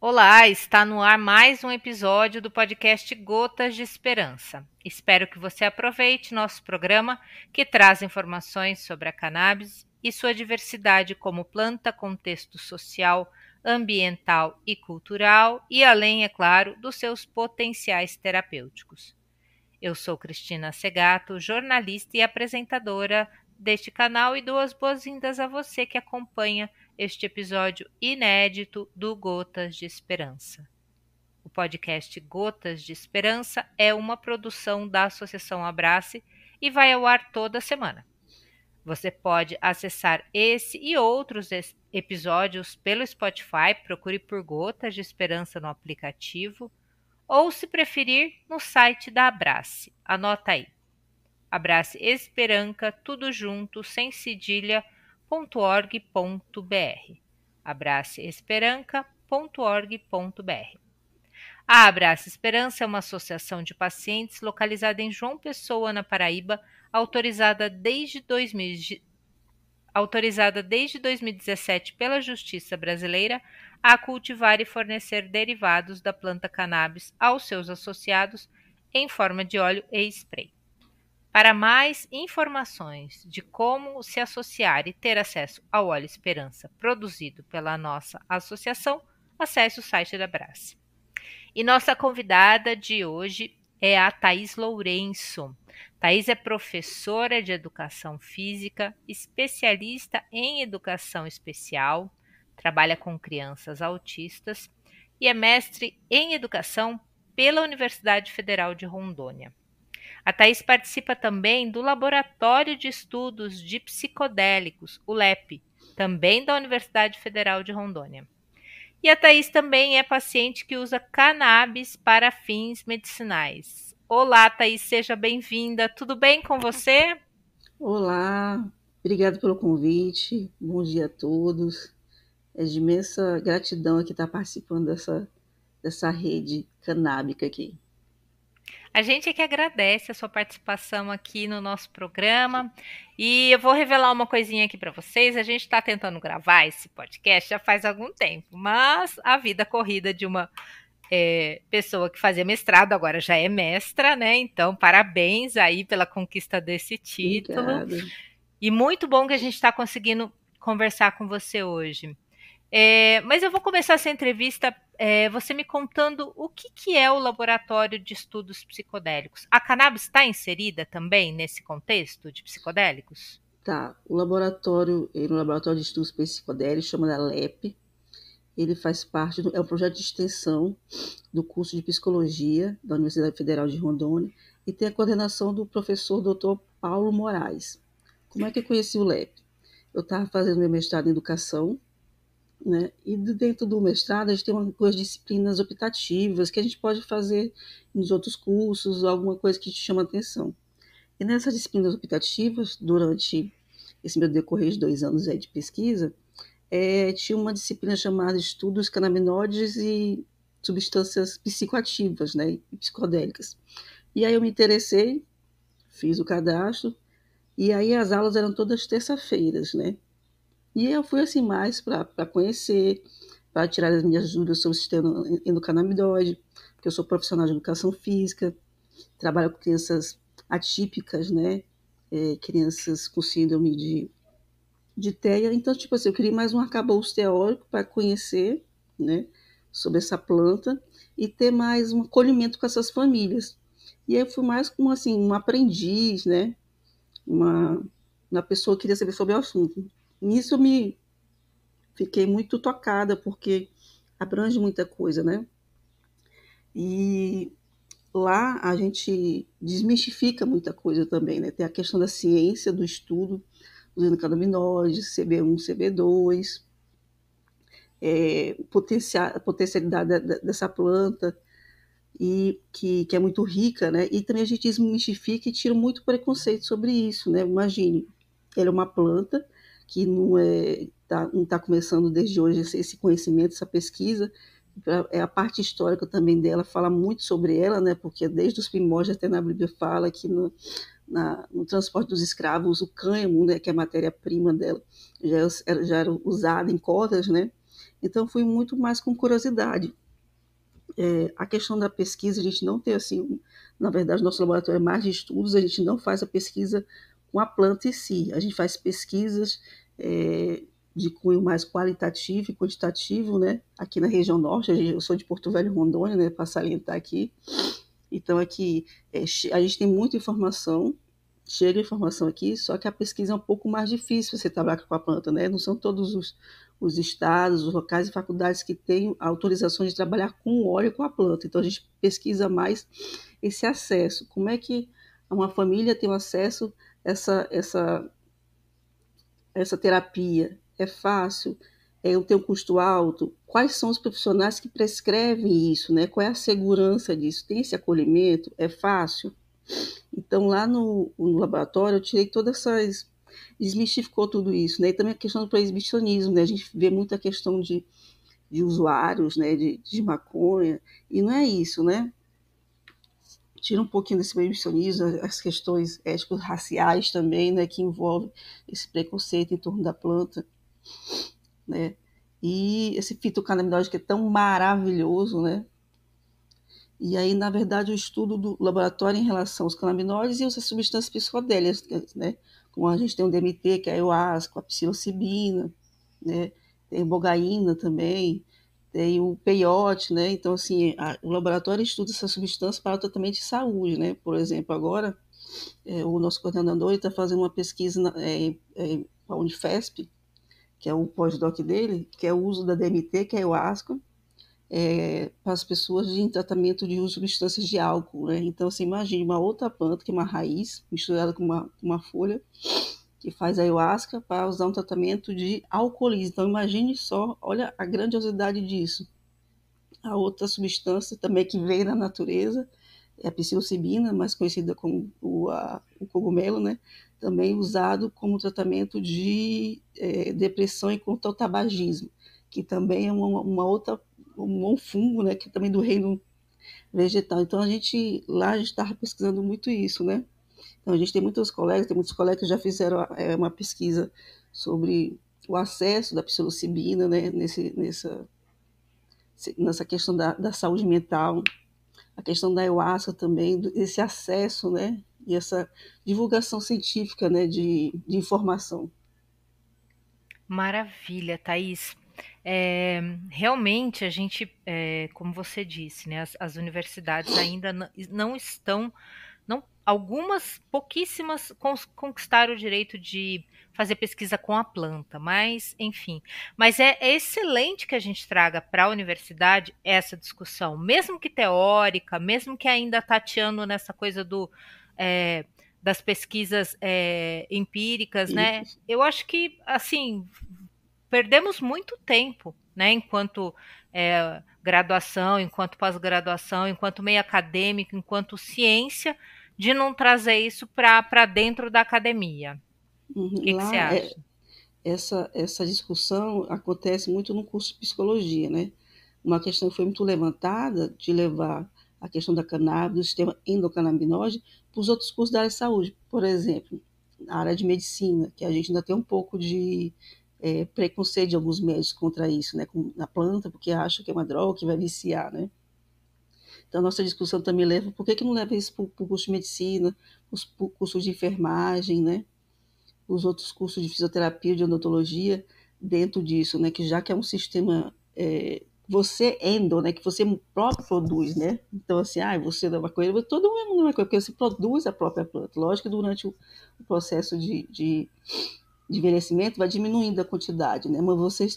Olá, está no ar mais um episódio do podcast Gotas de Esperança. Espero que você aproveite nosso programa que traz informações sobre a cannabis e sua diversidade como planta, contexto social, ambiental e cultural e além, é claro, dos seus potenciais terapêuticos. Eu sou Cristina Segato, jornalista e apresentadora deste canal e dou as boas-vindas a você que acompanha este episódio inédito do Gotas de Esperança. O podcast Gotas de Esperança é uma produção da Associação Abrace e vai ao ar toda semana. Você pode acessar esse e outros episódios pelo Spotify, procure por Gotas de Esperança no aplicativo, ou, se preferir, no site da Abrace. Anota aí. Abrace Esperanca, tudo junto, sem cedilha, .org.br. abraceesperanca.org.br. A Abrace Esperança é uma associação de pacientes localizada em João Pessoa, na Paraíba, autorizada desde 2017 pela Justiça Brasileira a cultivar e fornecer derivados da planta cannabis aos seus associados em forma de óleo e spray. Para mais informações de como se associar e ter acesso ao óleo Esperança produzido pela nossa associação, acesse o site da Abrace. E nossa convidada de hoje é a Thaís Lourenço. Thaís é professora de educação física, especialista em educação especial, trabalha com crianças autistas e é mestre em educação pela Universidade Federal de Rondônia. A Thaís participa também do Laboratório de Estudos de Psicodélicos, o LEP, também da Universidade Federal de Rondônia. E a Thaís também é paciente que usa cannabis para fins medicinais. Olá, Thaís, seja bem-vinda. Tudo bem com você? Olá, obrigado pelo convite. Bom dia a todos. É de imensa gratidão aqui estar participando dessa rede canábica aqui. A gente é que agradece a sua participação aqui no nosso programa. E eu vou revelar uma coisinha aqui para vocês. A gente está tentando gravar esse podcast já faz algum tempo, mas a vida corrida de uma pessoa que fazia mestrado, agora já é mestra, né? Então, parabéns aí pela conquista desse título. Obrigada. E muito bom que a gente está conseguindo conversar com você hoje. Mas eu vou começar essa entrevista você me contando o que é o Laboratório de Estudos Psicodélicos. A cannabis está inserida também nesse contexto de psicodélicos? Tá, o laboratório, no Laboratório de Estudos Psicodélicos, chama da LEP. Ele faz parte, é um projeto de extensão do curso de Psicologia da Universidade Federal de Rondônia e tem a coordenação do professor Dr. Paulo Moraes. Como é que eu conheci o LEP? Eu estava fazendo meu mestrado em Educação, né? E dentro do mestrado a gente tem algumas disciplinas optativas que a gente pode fazer nos outros cursos, alguma coisa que te chama atenção. E nessas disciplinas optativas, durante esse meu decorrer de 2 anos aí de pesquisa, tinha uma disciplina chamada Estudos Canabinoides e Substâncias Psicoativas, né, e psicodélicas. E aí eu me interessei, fiz o cadastro, e aí as aulas eram todas terça-feiras, né? E eu fui assim mais para conhecer, para tirar as minhas dúvidas sobre o sistema endocannabinoide, porque eu sou profissional de educação física, trabalho com crianças atípicas, né? Crianças com síndrome de TEA. Então, tipo assim, eu queria mais um arcabouço teórico para conhecer, né, sobre essa planta e ter mais um acolhimento com essas famílias. E aí eu fui mais como assim, um aprendiz, né? Uma, uma pessoa que queria saber sobre o assunto. Nisso eu me fiquei muito tocada, porque abrange muita coisa, né? E lá a gente desmistifica muita coisa também, né? Tem a questão da ciência, do estudo dos endocannabinoides, CB1, CB2, a potencialidade dessa planta, e que é muito rica, né? E também a gente desmistifica e tira muito preconceito sobre isso, né? Imagine, ela é uma planta que não tá começando desde hoje esse conhecimento, essa pesquisa. A parte histórica também dela fala muito sobre ela, né? Porque desde os primórdios até na Bíblia fala que no transporte dos escravos o cânhamo, né? Que é a matéria-prima dela, já era usada em cordas, né? Então, fui muito mais com curiosidade. A questão da pesquisa, a gente não tem assim, na verdade, nosso laboratório é mais de estudos, a gente não faz a pesquisa com a planta em si, a gente faz pesquisas de cunho mais qualitativo e quantitativo, né? Aqui na região norte, eu sou de Porto Velho, Rondônia, né? Para salientar aqui. Então, aqui a gente tem muita informação, chega informação aqui, só que a pesquisa é um pouco mais difícil você trabalhar com a planta, né? Não são todos os estados, os locais e faculdades que têm autorização de trabalhar com o óleo e com a planta. Então, a gente pesquisa mais esse acesso. Como é que uma família tem acesso a essa terapia? É fácil? Tem um custo alto? Quais são os profissionais que prescrevem isso, né? Qual é a segurança disso? Tem esse acolhimento? É fácil? Então, lá no laboratório, eu tirei todas essas. Desmistificou tudo isso, né? E também a questão do proibicionismo, né? A gente vê muita questão de usuários, né? De maconha, e não é isso, né? Tira um pouquinho desse proibicionismo, as questões éticos-raciais também, né? Que envolve esse preconceito em torno da planta, né? E esse fitocannabinoide que é tão maravilhoso, né? E aí, na verdade, o estudo do laboratório em relação aos canabinoides e outras substâncias psicodélicas, né? Como a gente tem o DMT, que é a ayahuasca, a psilocibina, né? Tem bogaína também, tem o peiote, né? Então, assim, o laboratório estuda essa substância para o tratamento de saúde, né? Por exemplo, agora, o nosso coordenador está fazendo uma pesquisa com a Unifesp, que é o pós-doc dele, que é o uso da DMT, que é a ayahuasca, para as pessoas em tratamento de uso de substâncias de álcool, né? Então, você imagine uma outra planta, que é uma raiz, misturada com uma folha, que faz ayahuasca para usar um tratamento de alcoolismo. Então, imagine só, olha a grandiosidade disso. A outra substância também que vem da natureza é a psilocibina, mais conhecida como o cogumelo, né? Também usado como tratamento de depressão e contra o tabagismo, que também é uma outra um fungo, né? Que também do reino vegetal. Então a gente estava pesquisando muito isso, né? Então a gente tem muitos colegas que já fizeram uma pesquisa sobre o acesso da psilocibina, né? Nessa questão da saúde mental, a questão da ayahuasca também, esse acesso, né? E essa divulgação científica, né? De informação. Maravilha, Thaís. Realmente a gente, como você disse, né, as universidades ainda não estão, não, algumas pouquíssimas conquistaram o direito de fazer pesquisa com a planta, mas enfim. Mas é excelente que a gente traga para a universidade essa discussão, mesmo que teórica, mesmo que ainda tateando nessa coisa é, das pesquisas empíricas, né? E, Eu acho que assim perdemos muito tempo, né? Enquanto graduação, enquanto pós-graduação, enquanto meio acadêmico, enquanto ciência, de não trazer isso para dentro da academia. O que você lá, acha? essa discussão acontece muito no curso de psicologia, né? Uma questão que foi muito levantada de levar a questão da cannabis, do sistema endocannabinoide, para os outros cursos da área de saúde. Por exemplo, na área de medicina, que a gente ainda tem um pouco de preconceito de alguns médicos contra isso, né? Na planta, porque acha que é uma droga que vai viciar, né? Então, a nossa discussão também leva, por que não leva isso para o curso de medicina, para o curso de enfermagem, né? Os outros cursos de fisioterapia, de odontologia, dentro disso, né? Que já que é um sistema você né? Que você próprio produz, né? Então, assim, você não é maconheiro, todo mundo não é maconheiro, porque você produz a própria planta. Lógico que durante o processo de envelhecimento vai diminuindo a quantidade, né? Mas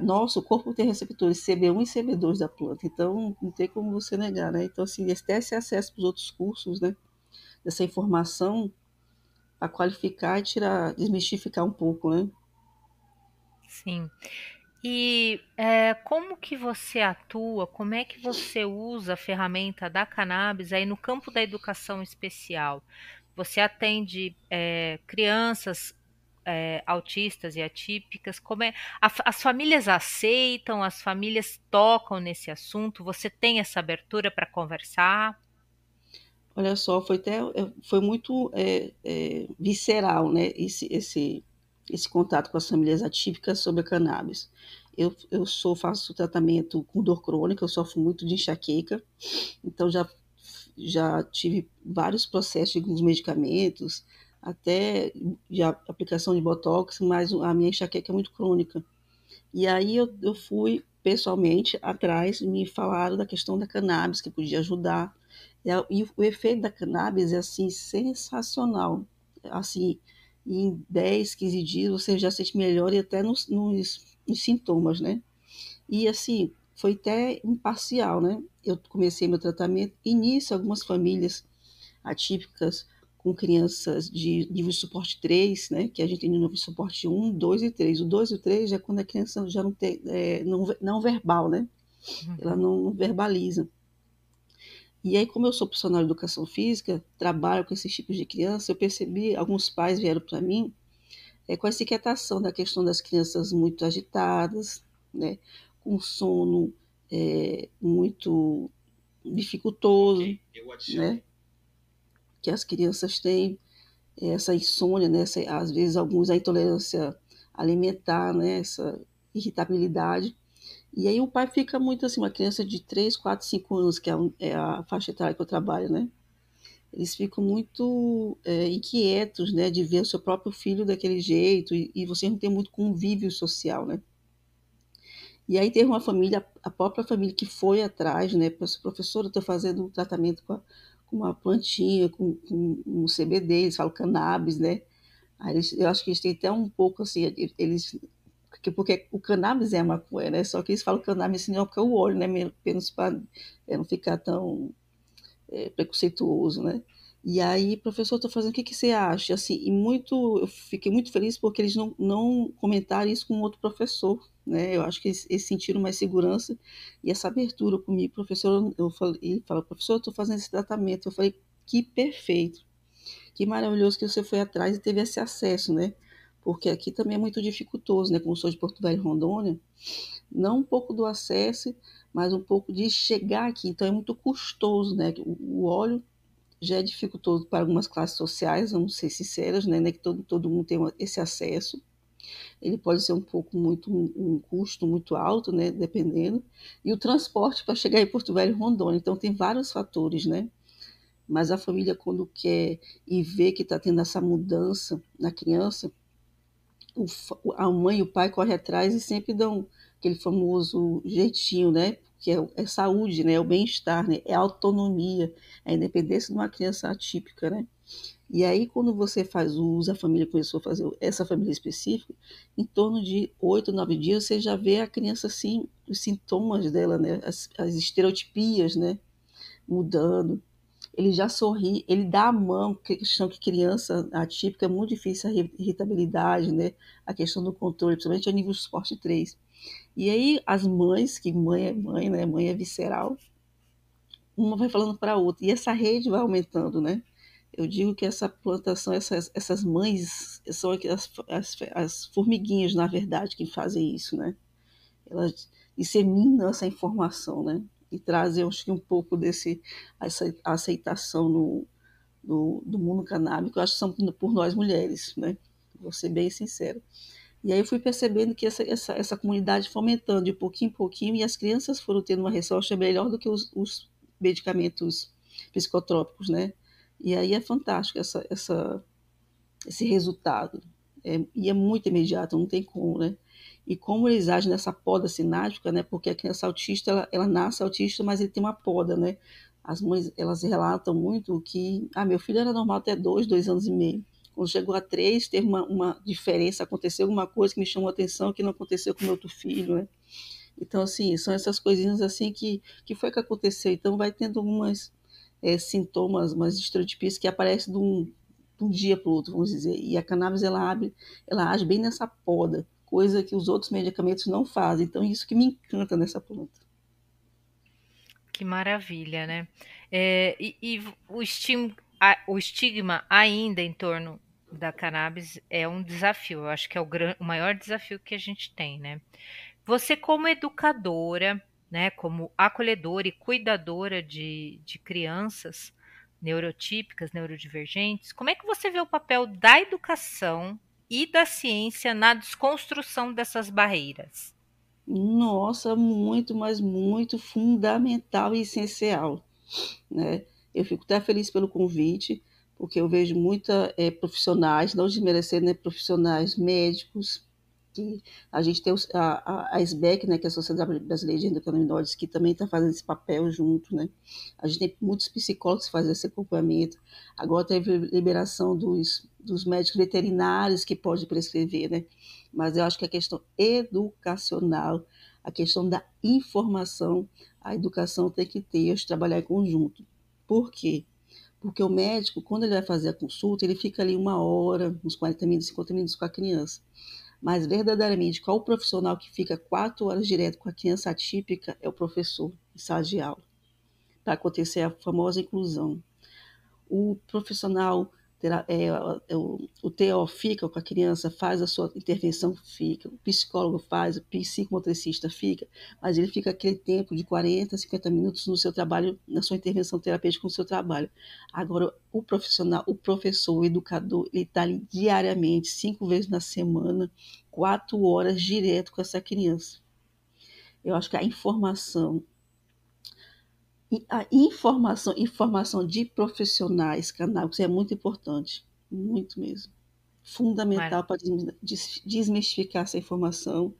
nosso corpo tem receptores CB1 e CB2 da planta, então não tem como você negar, né? Então, assim, ter esse acesso para os outros cursos, né? Dessa informação para qualificar e desmistificar um pouco, né? Sim. E como que você atua, como é que você usa a ferramenta da cannabis aí no campo da educação especial? Você atende crianças autistas e atípicas? As famílias aceitam, as famílias tocam nesse assunto? Você tem essa abertura para conversar? Olha só, foi muito visceral, né? Esse contato com as famílias atípicas sobre a cannabis. Faço tratamento com dor crônica, eu sofro muito de enxaqueca, então já tive vários processos de alguns medicamentos, até de aplicação de botox, mas a minha enxaqueca é muito crônica. E aí eu fui pessoalmente atrás, me falaram da questão da cannabis, que podia ajudar. E o efeito da cannabis é assim sensacional. Assim, em 10, 15 dias você já sente melhor e até nos sintomas, né? E assim, foi até imparcial, né? Eu comecei meu tratamento e nisso algumas famílias atípicas com crianças de nível de suporte 3, né, que a gente tem nível de suporte 1, 2 e 3. O 2 e o 3 é quando a criança já não tem, não verbal, né? Ela Uhum. não verbaliza. E aí, como eu sou profissional de educação física, trabalho com esses tipos de criança, eu percebi, alguns pais vieram para mim com essa inquietação da questão das crianças muito agitadas, né, com sono muito dificultoso, né, que as crianças têm essa insônia, né, às vezes alguns a intolerância alimentar, né, essa irritabilidade. E aí o pai fica muito assim, uma criança de 3, 4, 5 anos, que é a faixa etária que eu trabalho, né? Eles ficam muito inquietos, né, de ver o seu próprio filho daquele jeito e você não tem muito convívio social, né? E aí teve uma família, a própria família que foi atrás, né, professora, eu estou fazendo um tratamento com uma plantinha, com um CBD, eles falam cannabis, né? Aí eu acho que eles têm até um pouco assim, eles. Porque o cannabis é a maconha, né? Só que eles falam cannabis assim, não, porque é o óleo, né? Menos para não ficar tão preconceituoso, né? E aí, professor, estou fazendo, o que, que você acha? Assim, eu fiquei muito feliz porque eles não comentaram isso com outro professor, né? Eu acho que eles sentiram mais segurança e essa abertura comigo, professor, eu falei, ele fala, professor, eu estou fazendo esse tratamento. Eu falei, que perfeito. Que maravilhoso que você foi atrás e teve esse acesso, né? Porque aqui também é muito dificultoso, né? Como sou de Porto Velho e Rondônia, não um pouco do acesso, mas um pouco de chegar aqui. Então é muito custoso, né? O óleo já é dificultoso para algumas classes sociais, vamos ser sinceras, né? Que todo mundo tem esse acesso. Ele pode ser um pouco um custo muito alto, né? Dependendo. E o transporte para chegar em Porto Velho e Rondônia. Então tem vários fatores, né? Mas a família, quando quer e vê que está tendo essa mudança na criança, a mãe e o pai correm atrás e sempre dão aquele famoso jeitinho, né? Que é saúde, né? É o bem-estar, né? É a autonomia, é a independência de uma criança atípica, né? E aí, quando você faz o uso, a família começou a fazer essa família específica, em torno de 8, 9 dias, você já vê a criança assim, os sintomas dela, né? As estereotipias, né? Mudando. Ele já sorri, ele dá a mão, questão que criança atípica é muito difícil a irritabilidade, né? A questão do controle, principalmente a nível suporte 3. E aí as mães, que mãe é mãe, né? Mãe é visceral, uma vai falando para a outra, e essa rede vai aumentando, né? Eu digo que essa plantação, essas mães são as formiguinhas, na verdade, que fazem isso, né? Elas disseminam essa informação, né? E trazem, acho que, um pouco essa aceitação do mundo canábico, eu acho que são por nós mulheres, né? Vou ser bem sincera. E aí eu fui percebendo que essa comunidade fomentando de pouquinho em pouquinho, e as crianças foram tendo uma resposta melhor do que os medicamentos psicotrópicos, né? E aí é fantástico esse resultado. E é muito imediato, não tem como, né? E como eles agem nessa poda sináptica, né? Porque a criança autista, ela nasce autista, mas ele tem uma poda, né? As mães, elas relatam muito que, meu filho era normal até 2 anos e meio. Quando chegou a 3, teve uma diferença, aconteceu alguma coisa que me chamou a atenção que não aconteceu com o meu outro filho, né? Então, assim, são essas coisinhas assim que foi que aconteceu. Então, vai tendo algumas sintomas, umas estereotipias que aparecem de um dia para o outro, vamos dizer. E a cannabis, ela age bem nessa poda, coisa que os outros medicamentos não fazem. Então, isso que me encanta nessa planta. Que maravilha, né? E o estigma ainda em torno da cannabis é um desafio. Eu acho que é o maior desafio que a gente tem, né? Você, como educadora, né, como acolhedora e cuidadora de crianças neurotípicas, neurodivergentes, como é que você vê o papel da educação e da ciência na desconstrução dessas barreiras? Nossa, muito, mas muito fundamental e essencial, né? Eu fico até feliz pelo convite, porque eu vejo muita profissionais, não desmerecendo, né, profissionais médicos, que a gente tem a SBEC, né, que é a Sociedade Brasileira de Endocannabinoides, que também está fazendo esse papel junto, né? A gente tem muitos psicólogos que fazem esse acompanhamento. Agora teve liberação dos médicos veterinários que podem prescrever, né? Mas eu acho que a questão educacional, a questão da informação, a educação tem que ter, de trabalhar em conjunto. Por quê? Porque o médico, quando ele vai fazer a consulta, ele fica ali 1 hora, uns 40 minutos, 50 minutos com a criança. Mas verdadeiramente, qual o profissional que fica 4 horas direto com a criança atípica é o professor em sala de aula, para acontecer a famosa inclusão. O profissional, o TO fica com a criança, faz a sua intervenção, fica, o psicólogo faz, o psicomotricista fica, mas ele fica aquele tempo de 40, 50 minutos no seu trabalho, na sua intervenção terapêutica, no seu trabalho. Agora, o profissional, o professor, o educador, ele está ali diariamente, 5 vezes na semana, 4 horas direto com essa criança. Eu acho que informação de profissionais canábicos é muito importante, muito mesmo. Fundamental para desmistificar essa informação,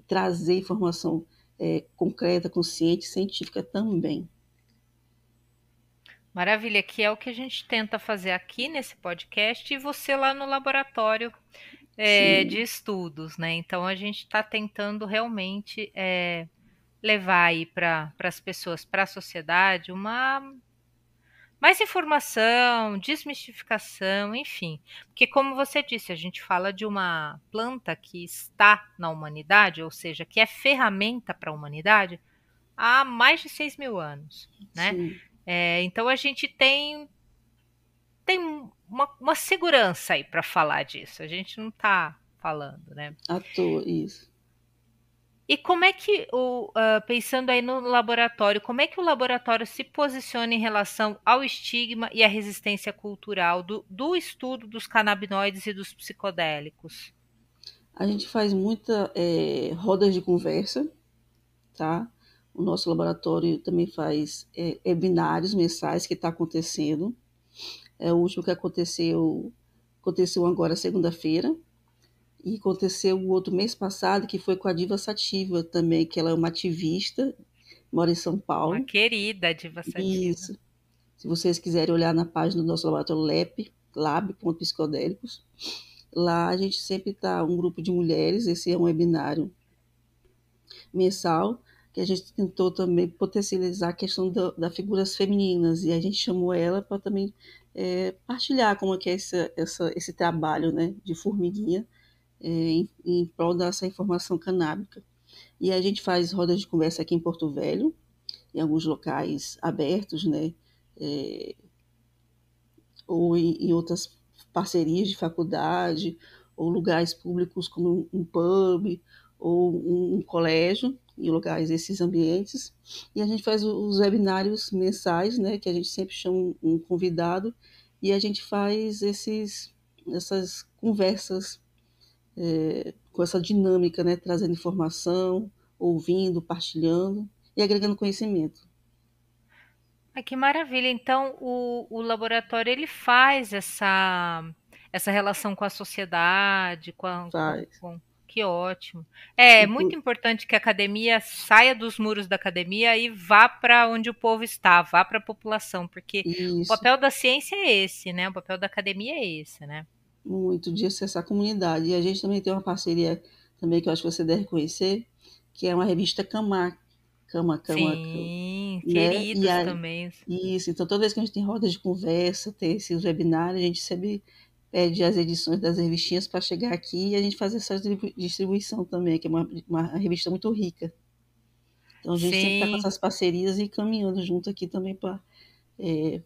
trazer informação concreta, consciente, científica também. Maravilha, que é o que a gente tenta fazer aqui nesse podcast e você lá no laboratório de Sim, estudos, né? Então a gente está tentando realmente levar aí para as pessoas, para a sociedade, uma mais informação, desmistificação, enfim. Porque, como você disse, a gente fala de uma planta que está na humanidade, ou seja, que é ferramenta para a humanidade há mais de 6.000 anos, né? sim, Então a gente tem uma segurança aí para falar disso. A gente não está falando, né? à toa, isso. E como é que, pensando aí no laboratório, como é que o laboratório se posiciona em relação ao estigma e à resistência cultural do estudo dos canabinoides e dos psicodélicos? A gente faz muita rodas de conversa, tá? O nosso laboratório também faz webinários mensais que está acontecendo. O último que aconteceu agora segunda-feira, e aconteceu o outro mês passado, que foi com a Diva Sativa também, que ela é uma ativista, mora em São Uma Paulo. querida diva sativa. Isso. Se vocês quiserem olhar na página do nosso laboratório lab.psicodélicos, lá a gente sempre está um grupo de mulheres, esse é um webinário mensal, que a gente tentou também potencializar a questão das figuras femininas, e a gente chamou ela para também partilhar como é que é esse trabalho, né, de formiguinha, em prol dessa informação canábica. E a gente faz rodas de conversa aqui em Porto Velho, em alguns locais abertos, né, é, ou em outras parcerias de faculdade, ou lugares públicos como um pub, ou um colégio, em lugares, esses ambientes. E a gente faz os webinários mensais, né, que a gente sempre chama um convidado, e a gente faz essas conversas com essa dinâmica, né, trazendo informação, ouvindo, partilhando e agregando conhecimento. Ai, que maravilha! Então, o laboratório ele faz essa relação com a sociedade, Faz. que ótimo. É muito Inclu- importante que a academia saia dos muros da academia e vá para onde o povo está, vá para a população, porque o Isso, papel da ciência é esse, né? O papel da academia é esse, né? muito, de acessar a comunidade. E a gente também tem uma parceria também que eu acho que você deve conhecer, que é uma revista Cama, Sim, né? queridos também. Isso, então toda vez que a gente tem rodas de conversa, tem esses webinários, a gente sempre pede as edições das revistinhas para chegar aqui e a gente faz essa distribuição também, que é uma revista muito rica. Então a gente sempre está com Sim, essas parcerias e caminhando junto aqui também para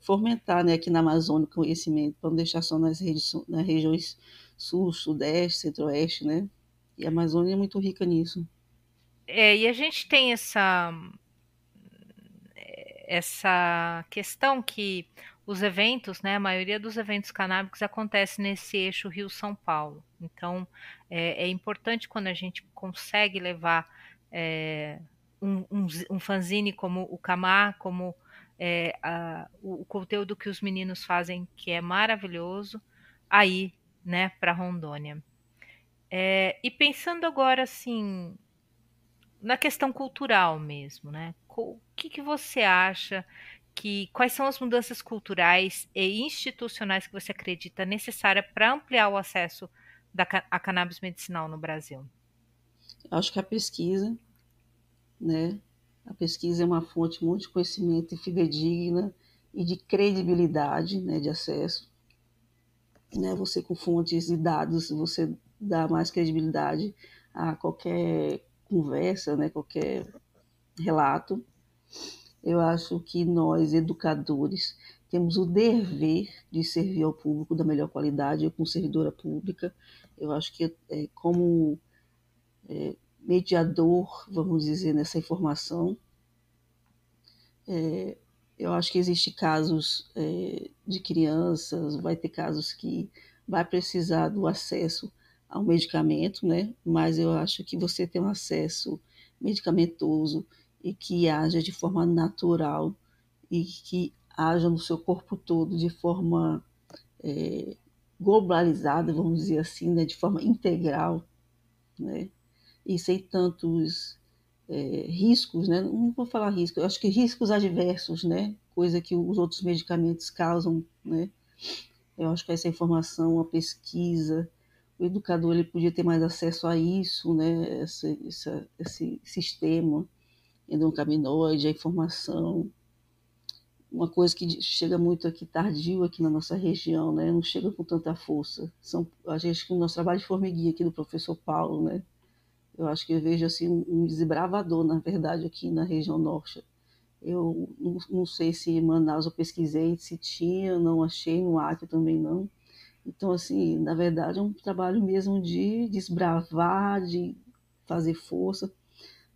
fomentar, né, aqui na Amazônia o conhecimento, para não deixar só nas regiões sul, sudeste, centro-oeste, né? E a Amazônia é muito rica nisso. e a gente tem essa questão que os eventos, né, a maioria dos eventos canábicos acontece nesse eixo Rio-São Paulo. Então, é importante quando a gente consegue levar um fanzine como o Camar, como o conteúdo que os meninos fazem, que é maravilhoso, aí, né, para Rondônia. E pensando agora, assim, na questão cultural mesmo, né? O que que você acha quais são as mudanças culturais e institucionais que você acredita necessária para ampliar o acesso à cannabis medicinal no Brasil? Acho que a pesquisa, né? A pesquisa é uma fonte muito de conhecimento e fidedigna e de credibilidade, né, de acesso. Né? Você com fontes e dados, você dá mais credibilidade a qualquer conversa, né, qualquer relato. Eu acho que nós, educadores, temos o dever de servir ao público da melhor qualidade. Eu, como servidora pública, eu acho que como mediador, vamos dizer, nessa informação, eu acho que existe casos de crianças, vai ter casos que vai precisar do acesso ao medicamento, né? Mas eu acho que você tem um acesso medicamentoso e que haja de forma natural e que haja no seu corpo todo de forma globalizada, vamos dizer assim, né? De forma integral, né? E sem tantos riscos, né? Não vou falar riscos, eu acho que riscos adversos, né? Coisa que os outros medicamentos causam, né? Eu acho que essa informação, a pesquisa, o educador ele podia ter mais acesso a isso, né? Esse sistema endocannabinoide, a informação, uma coisa que chega muito aqui tardio aqui na nossa região, né? Não chega com tanta força. A gente que o nosso trabalho de formiguinha aqui do professor Paulo, né? Eu acho que eu vejo assim um desbravador, na verdade, aqui na região norte. Eu não sei se em Manaus eu pesquisei, se tinha, não achei, no Acre também não. Então, assim, na verdade, é um trabalho mesmo de desbravar, de fazer força.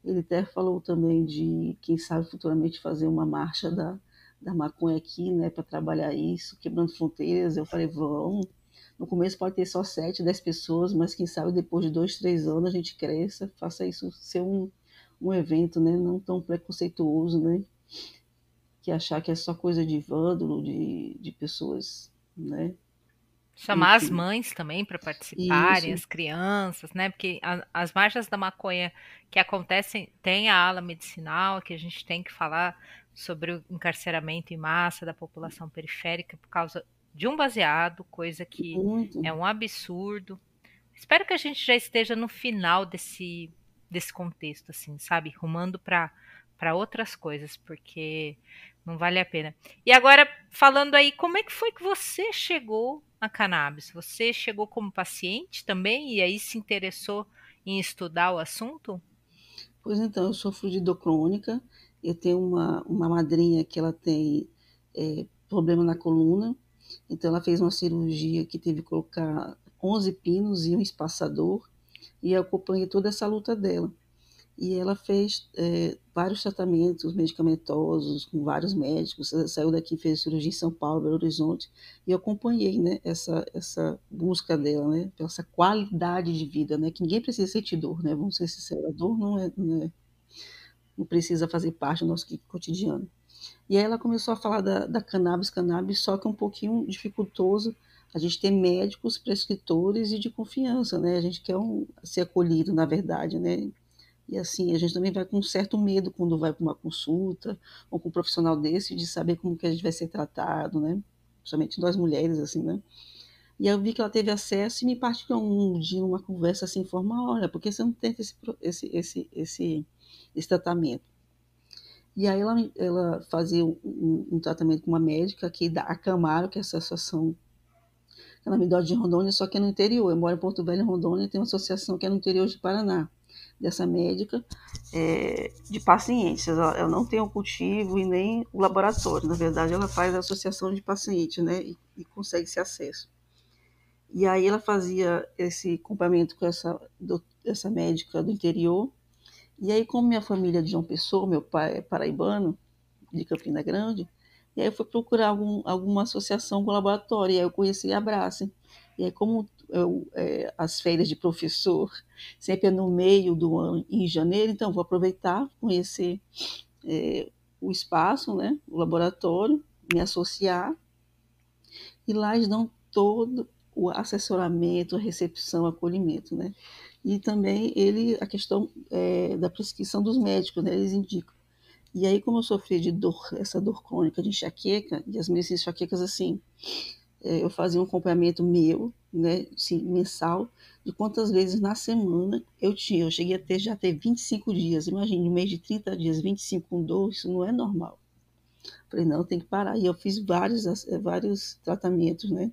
Ele até falou também de, quem sabe, futuramente fazer uma marcha da maconha aqui, né, para trabalhar isso, quebrando fronteiras. Eu falei, vamos. No começo pode ter só 7, 10 pessoas, mas quem sabe depois de 2, 3 anos a gente cresça, faça isso ser um evento, né, não tão preconceituoso, né, que achar que é só coisa de vândalo, de pessoas, né, Chamar as enfim. mães também para participarem, Isso, as crianças, né? Porque as marchas da maconha que acontecem tem a ala medicinal, que a gente tem que falar sobre o encarceramento em massa da população periférica por causa de um baseado, coisa que muito. é um absurdo. Espero que a gente já esteja no final desse contexto, assim, sabe? Rumando para outras coisas, porque não vale a pena. E agora, falando aí, como é que foi que você chegou na cannabis? Você chegou como paciente também e aí se interessou em estudar o assunto? Pois então, eu sofro de dor crônica, eu tenho uma madrinha que ela tem problema na coluna, então ela fez uma cirurgia que teve que colocar 11 pinos e um espaçador, e eu acompanhei toda essa luta dela. E ela fez vários tratamentos medicamentosos com vários médicos. Ela saiu daqui, fez cirurgia em São Paulo, Belo Horizonte, e eu acompanhei, né, essa busca dela, né, pela essa qualidade de vida, né, que ninguém precisa sentir dor, né, vamos ser sinceros, a dor não precisa fazer parte do nosso cotidiano. E aí ela começou a falar da cannabis, só que é um pouquinho dificultoso a gente ter médicos, prescritores e de confiança, né? A gente quer ser acolhido, na verdade, né? E assim, a gente também vai com um certo medo quando vai para uma consulta ou com um profissional desse de saber como que a gente vai ser tratado, né? Principalmente nós mulheres, assim, né? E eu vi que ela teve acesso e me partilhou um dia uma conversa assim informal, olha, por que você não tenta esse tratamento? E aí ela fazia um tratamento com uma médica aqui da Acamaro, que é essa associação canabidose de Rondônia, só que é no interior. Eu moro em Porto Velho, em Rondônia, tem uma associação que é no interior de Paraná, dessa médica, de pacientes. Ela não tem o cultivo e nem o laboratório. Na verdade, ela faz a associação de pacientes, né? E consegue esse acesso. E aí ela fazia esse acompanhamento com essa médica do interior. E aí, como minha família é de João Pessoa, meu pai é paraibano, de Campina Grande, e aí eu fui procurar alguma associação com laboratório, e aí eu conheci a Abrace. E aí, como as férias de professor, sempre é no meio do ano, em janeiro, então vou aproveitar, conhecer o espaço, né, o laboratório, me associar, e lá eles dão todo o assessoramento, a recepção, acolhimento, né? E também a questão da prescrição dos médicos, né? Eles indicam. E aí, como eu sofri de dor, essa dor crônica de enxaqueca, e as minhas enxaquecas, assim, eu fazia um acompanhamento meu, né, assim, mensal, de quantas vezes na semana eu tinha. Eu cheguei a ter 25 dias. Imagine, no mês de 30 dias, 25 com dor, isso não é normal. Falei, não, tem que parar. E eu fiz vários tratamentos, né?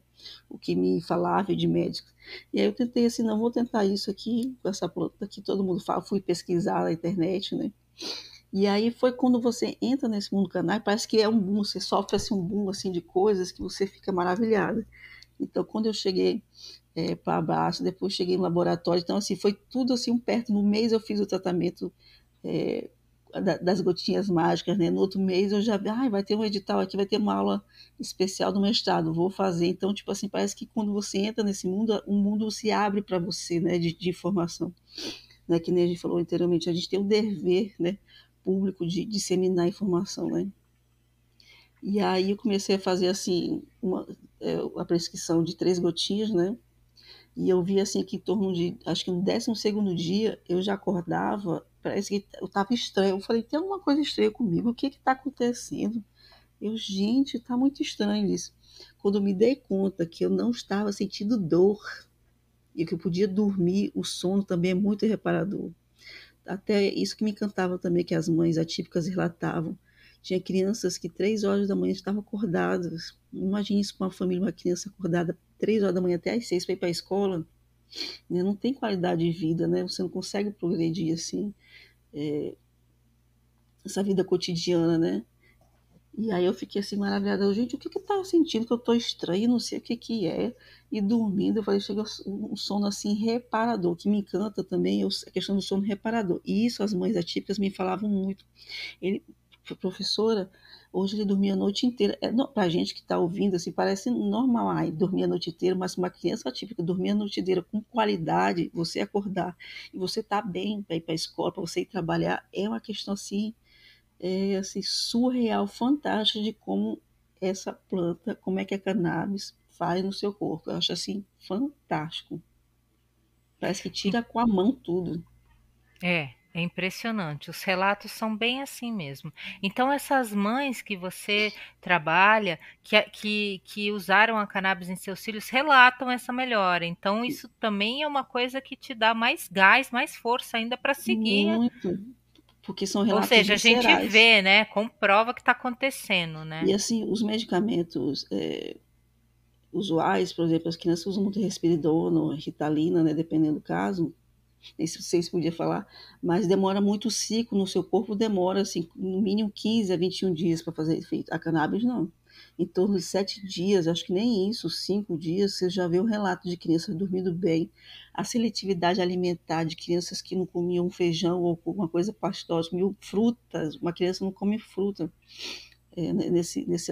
O que me falava de médicos. E aí eu tentei assim, não, vou tentar isso aqui, com essa planta que todo mundo fala. Fui pesquisar na internet, né? E aí foi quando você entra nesse mundo canal, parece que é um boom, você sofre assim, um boom assim, de coisas que você fica maravilhada. Então, quando eu cheguei para baixo, depois cheguei no laboratório, então assim, foi tudo assim, perto. No mês eu fiz o tratamento é, das gotinhas mágicas, né? No outro mês eu já vi, vai ter um edital aqui, vai ter uma aula especial do mestrado, vou fazer. Então, tipo assim, parece que quando você entra nesse mundo, o mundo se abre para você, né, de informação. Né? Que nem a gente falou anteriormente, a gente tem o dever, né, público de disseminar informação, né? E aí eu comecei a fazer assim a prescrição de 3 gotinhas, né? E eu vi assim que em torno de, acho que no 12º dia, eu já acordava, parece que eu estava estranho. Eu falei, tem alguma coisa estranha comigo, o que está acontecendo? Gente, está muito estranho isso. Quando eu me dei conta que eu não estava sentindo dor e que eu podia dormir, o sono também é muito reparador. Até isso que me encantava também, que as mães atípicas relatavam. Tinha crianças que 3 horas da manhã estavam acordadas. Imagine isso para uma família, uma criança acordada 3 horas da manhã até às 6 para ir para a escola, né? Não tem qualidade de vida, né? Você não consegue progredir assim, essa vida cotidiana, né? E aí eu fiquei assim maravilhada, gente, o que que tá sentindo que eu tô estranha, não sei o que que é, e dormindo, eu falei, chega um sono assim reparador, que me encanta também, a questão do sono reparador. E isso as mães atípicas me falavam muito. Ele, professora, hoje ele dormia a noite inteira. Pra gente que está ouvindo, assim, parece normal, dormir a noite inteira, mas uma criança atípica dormir a noite inteira com qualidade, você acordar e você tá bem para ir para a escola, para você ir trabalhar, é uma questão assim, assim, surreal, fantástica de como essa planta, como é que a cannabis faz no seu corpo. Eu acho assim, fantástico. Parece que tira com a mão tudo. É impressionante. Os relatos são bem assim mesmo. Então, essas mães que você trabalha, que usaram a cannabis em seus filhos, relatam essa melhora. Então, isso também é uma coisa que te dá mais gás, mais força ainda para seguir. Muito, porque são Ou relatos seja, a gente viscerais. vê, né? Comprova que está acontecendo, E né? assim, os medicamentos usuais, por exemplo, as crianças usam muito risperidona, Ritalina, né, dependendo do caso, nem sei se podia falar, mas demora muito o ciclo no seu corpo, demora assim, no mínimo 15 a 21 dias para fazer efeito. A cannabis não. Em torno de 7 dias, acho que nem isso, 5 dias, você já vê um relato de crianças dormindo bem. A seletividade alimentar de crianças que não comiam feijão ou alguma coisa pastosa, comiam frutas. Uma criança não come fruta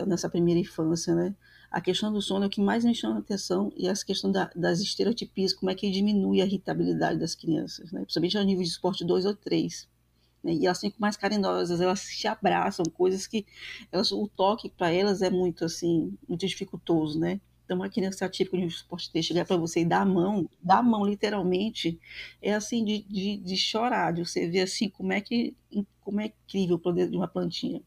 nessa primeira infância, né? A questão do sono é o que mais me chama a atenção e essa questão das estereotipias, como é que diminui a irritabilidade das crianças, né? Principalmente ao nível de esporte 2 ou 3. Né? E elas ficam mais carinhosas, elas se abraçam, coisas que o toque para elas é muito assim, muito dificultoso, né? Então, uma criança atípica de um esporte 3 chegar para você e dar a mão literalmente, é assim de chorar, de você ver assim como é incrível o poder de uma plantinha.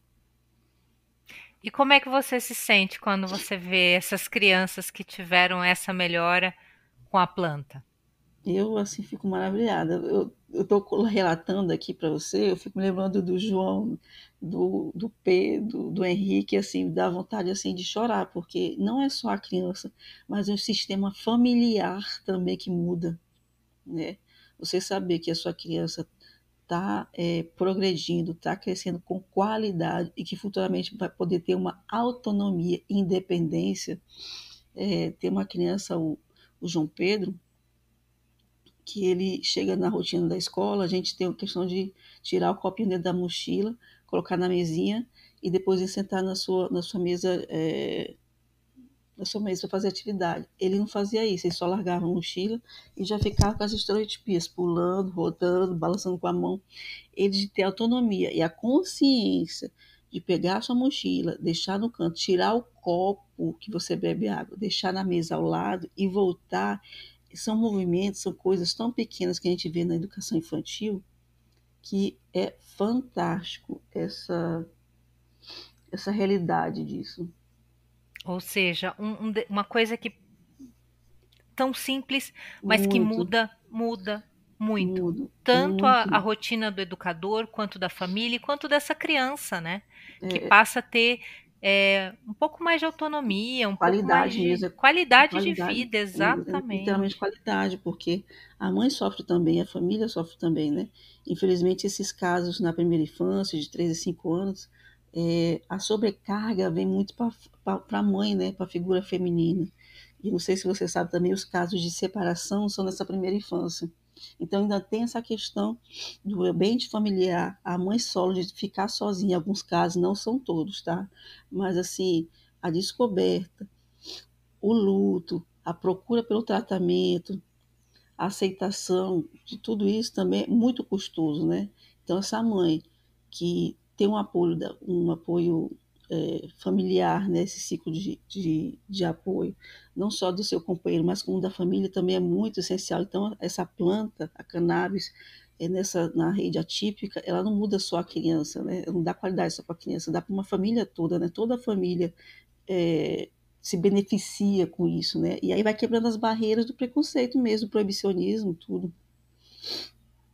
E como é que você se sente quando você vê essas crianças que tiveram essa melhora com a planta? Eu, assim, fico maravilhada. Eu estou relatando aqui para você, eu fico me lembrando do João, do Pedro, do Henrique, assim, dá vontade, assim, de chorar, porque não é só a criança, mas é o sistema familiar também que muda, né? Você saber que a sua criança está progredindo, está crescendo com qualidade e que futuramente vai poder ter uma autonomia, independência. Ter uma criança, o João Pedro, que ele chega na rotina da escola, a gente tem a questão de tirar o copinho dentro da mochila, colocar na mesinha e depois ele sentar na sua mesa na sua mesa para fazer atividade. Ele não fazia isso, ele só largava a mochila e já ficava com as estereotipias, pulando, rodando, balançando com a mão. Ele de ter autonomia e a consciência de pegar a sua mochila, deixar no canto, tirar o copo que você bebe água, deixar na mesa ao lado e voltar, são movimentos, são coisas tão pequenas que a gente vê na educação infantil que é fantástico essa realidade disso. Ou seja, uma coisa que tão simples, mas que Muito, muda muito. muito, Tanto a muito. rotina do educador, quanto da família, quanto dessa criança, né? Que É, passa a ter um pouco mais de autonomia, um pouco mais qualidade de mesmo, qualidade de qualidade, vida, literalmente exatamente. qualidade, porque a mãe sofre também, a família sofre também, né? Infelizmente, esses casos na primeira infância, de 3 a 5 anos, a sobrecarga vem muito para a mãe, né? Para a figura feminina. E não sei se você sabe também, os casos de separação são nessa primeira infância. Então, ainda tem essa questão do ambiente familiar, a mãe solo de ficar sozinha, em alguns casos, não são todos, tá? Mas, assim, a descoberta, o luto, a procura pelo tratamento, a aceitação de tudo isso também é muito custoso, né? Então, essa mãe que tem um apoio familiar, né? Esse ciclo de apoio, não só do seu companheiro, mas como da família, também é muito essencial. Então, essa planta, a cannabis, na rede atípica, ela não muda só a criança, né? Ela não dá qualidade só para a criança, dá para uma família toda, né? Toda a família é, se beneficia com isso, né? E aí vai quebrando as barreiras do preconceito mesmo, do proibicionismo, tudo.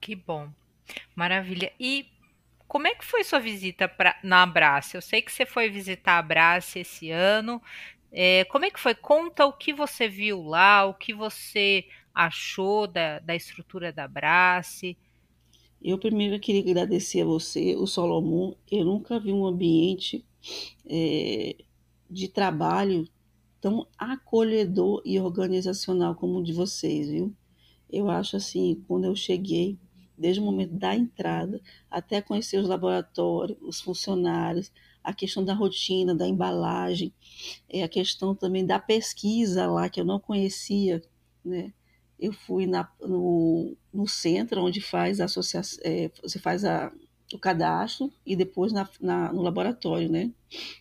Que bom, maravilha. E como é que foi sua visita na Abrace? Eu sei que você foi visitar a Abrace esse ano. Como é que foi? Conta o que você viu lá, o que você achou da estrutura da Abrace. Eu primeiro queria agradecer a você, o Solomon. Eu nunca vi um ambiente é, de trabalho tão acolhedor e organizacional como o de vocês, viu? Eu acho assim, quando eu cheguei, desde o momento da entrada, até conhecer os laboratórios, os funcionários, a questão da rotina, da embalagem, a questão também da pesquisa lá, que eu não conhecia, né? Eu fui no centro, onde faz a associação, você faz o cadastro e depois no laboratório, né?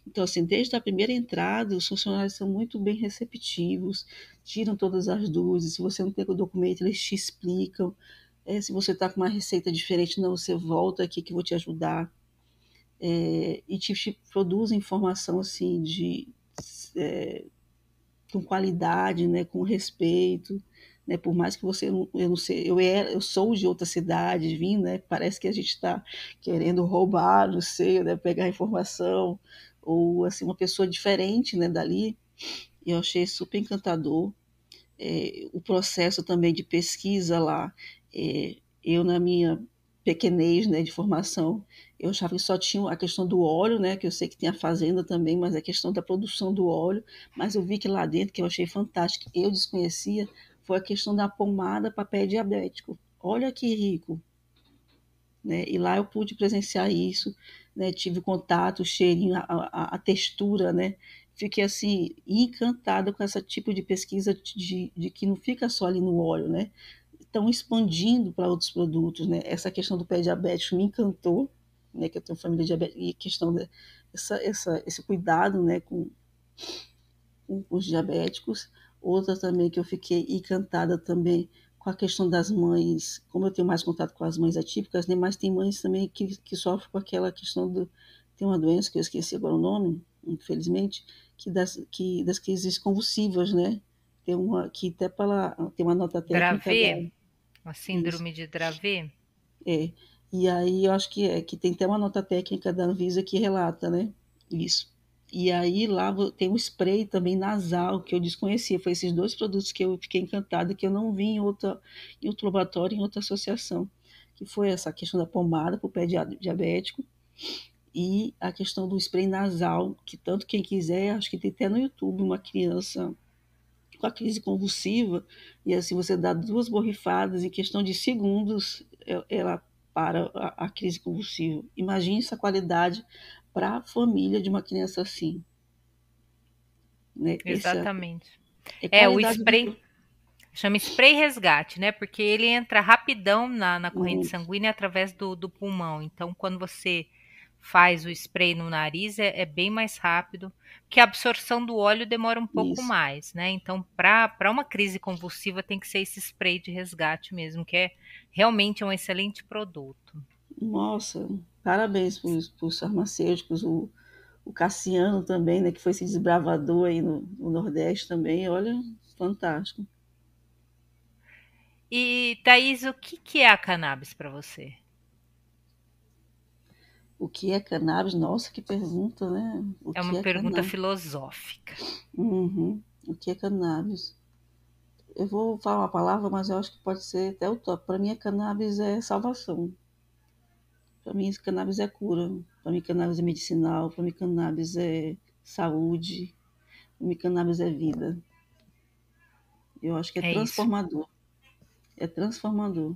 Então, assim, desde a primeira entrada, os funcionários são muito bem receptivos, tiram todas as dúvidas. Se você não tem o documento, eles te explicam. Se você está com uma receita diferente, não, você volta aqui que eu vou te ajudar. E te produz informação assim é, com qualidade, né, com respeito, né, por mais que você eu não sei, eu sou de outra cidade, vim, né, parece que a gente está querendo roubar, não sei, né, pegar informação ou assim uma pessoa diferente, né, dali. E eu achei super encantador o processo também de pesquisa lá. Eu, na minha pequenez, né, de formação, eu achava que só tinha a questão do óleo, né, que eu sei que tem a fazenda também, mas a questão da produção do óleo. Mas eu vi que lá dentro, que eu achei fantástico, eu desconhecia, foi a questão da pomada para pé diabético. Olha que rico, né? E lá eu pude presenciar isso, né? Tive contato, o cheirinho, a textura, né? Fiquei assim encantada com esse tipo de pesquisa de que não fica só ali no óleo, né? Estão expandindo para outros produtos, né? Essa questão do pé diabético me encantou, né? Que eu tenho família diabética e questão esse cuidado, né? Com os diabéticos. Outra também que eu fiquei encantada também com a questão das mães, como eu tenho mais contato com as mães atípicas, né, mas tem mães também que sofrem com aquela questão do... Tem uma doença que eu esqueci agora o nome, infelizmente, das crises convulsivas, né? Que até tem uma nota técnica Dravet, dela. a Isso, síndrome de Dravet. é. E aí eu acho que tem até uma nota técnica da Anvisa que relata, né? Isso. E aí lá tem um spray também nasal que eu desconhecia. Foi esses dois produtos que eu fiquei encantada, que eu não vi em outro laboratório, em outra associação. Que foi essa questão da pomada para o pé diabético e a questão do spray nasal, que tanto quem quiser, acho que tem até no YouTube uma criança com a crise convulsiva, e assim você dá duas borrifadas, em questão de segundos, ela para a crise convulsiva. Imagine essa qualidade para a família de uma criança assim. né? Essa Exatamente. é É, o qualidade de spray chama spray resgate, né? Porque ele entra rapidão na corrente muito. sanguínea através do pulmão. Então, quando você faz o spray no nariz, é bem mais rápido, que a absorção do óleo demora um pouco Isso. mais, né? Então, para uma crise convulsiva, tem que ser esse spray de resgate mesmo, que é realmente um excelente produto. Nossa, parabéns para os farmacêuticos, o Cassiano também, né, que foi esse desbravador aí no Nordeste também, olha, fantástico. E, Thaís, o que é a cannabis para você? O que é cannabis? Nossa, que pergunta, né? O É uma que é pergunta cannabis? filosófica. Uhum. O que é cannabis? Eu vou falar uma palavra, mas eu acho que pode ser até o top. Para mim, a cannabis é salvação. Para mim, cannabis é cura. Para mim, cannabis é medicinal. Para mim, cannabis é saúde. Para mim, cannabis é vida. Eu acho que é É isso. transformador. É transformador.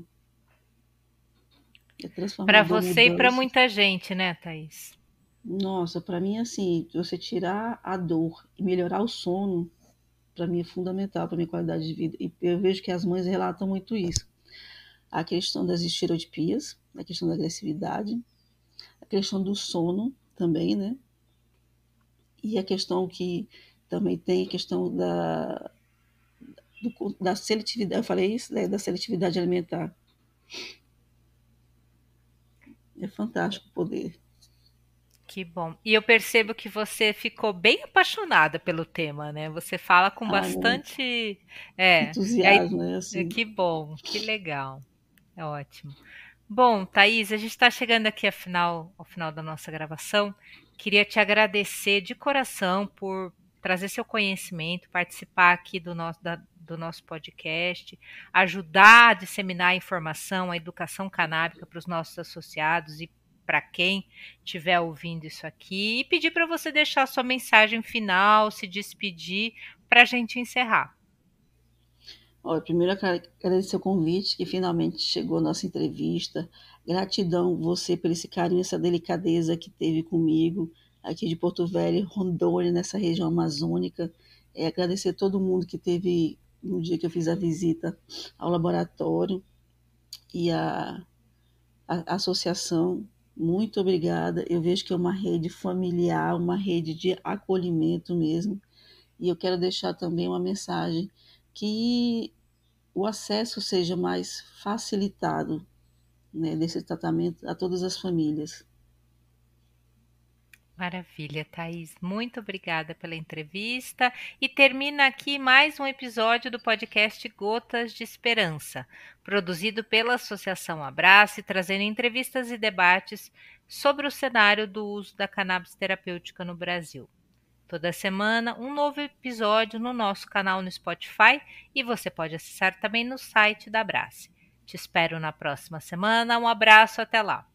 É Para transformador, você e para mudança. muita gente, né, Thaís? Nossa, para mim, assim, você tirar a dor e melhorar o sono, para mim é fundamental para minha qualidade de vida. E eu vejo que as mães relatam muito isso. A questão das estereotipias, a questão da agressividade, a questão do sono também, né? E a questão que também tem a questão da seletividade, eu falei isso, né? Da seletividade alimentar. É fantástico o poder. Que bom. E eu percebo que você ficou bem apaixonada pelo tema, né? Você fala com Ai, muito bastante. É, entusiasmo, né? Assim. que bom, que legal. É ótimo. Bom, Thaís, a gente está chegando aqui ao final da nossa gravação. Queria te agradecer de coração por trazer seu conhecimento, participar aqui do nosso podcast, ajudar a disseminar a informação, a educação canábica para os nossos associados e para quem estiver ouvindo isso aqui, e pedir para você deixar sua mensagem final, se despedir, para a gente encerrar. Olha, primeiro eu quero agradecer o convite, que finalmente chegou a nossa entrevista. Gratidão você por esse carinho, essa delicadeza que teve comigo, aqui de Porto Velho, Rondônia, nessa região amazônica. Agradecer a todo mundo que teve no dia que eu fiz a visita ao laboratório e a associação. Muito obrigada. Eu vejo que é uma rede familiar, uma rede de acolhimento mesmo. E eu quero deixar também uma mensagem que o acesso seja mais facilitado, né, desse tratamento a todas as famílias. Maravilha, Thaís. Muito obrigada pela entrevista. E termina aqui mais um episódio do podcast Gotas de Esperança, produzido pela Associação Abraço e trazendo entrevistas e debates sobre o cenário do uso da cannabis terapêutica no Brasil. Toda semana, um novo episódio no nosso canal no Spotify e você pode acessar também no site da Abrace. Te espero na próxima semana. Um abraço, até lá.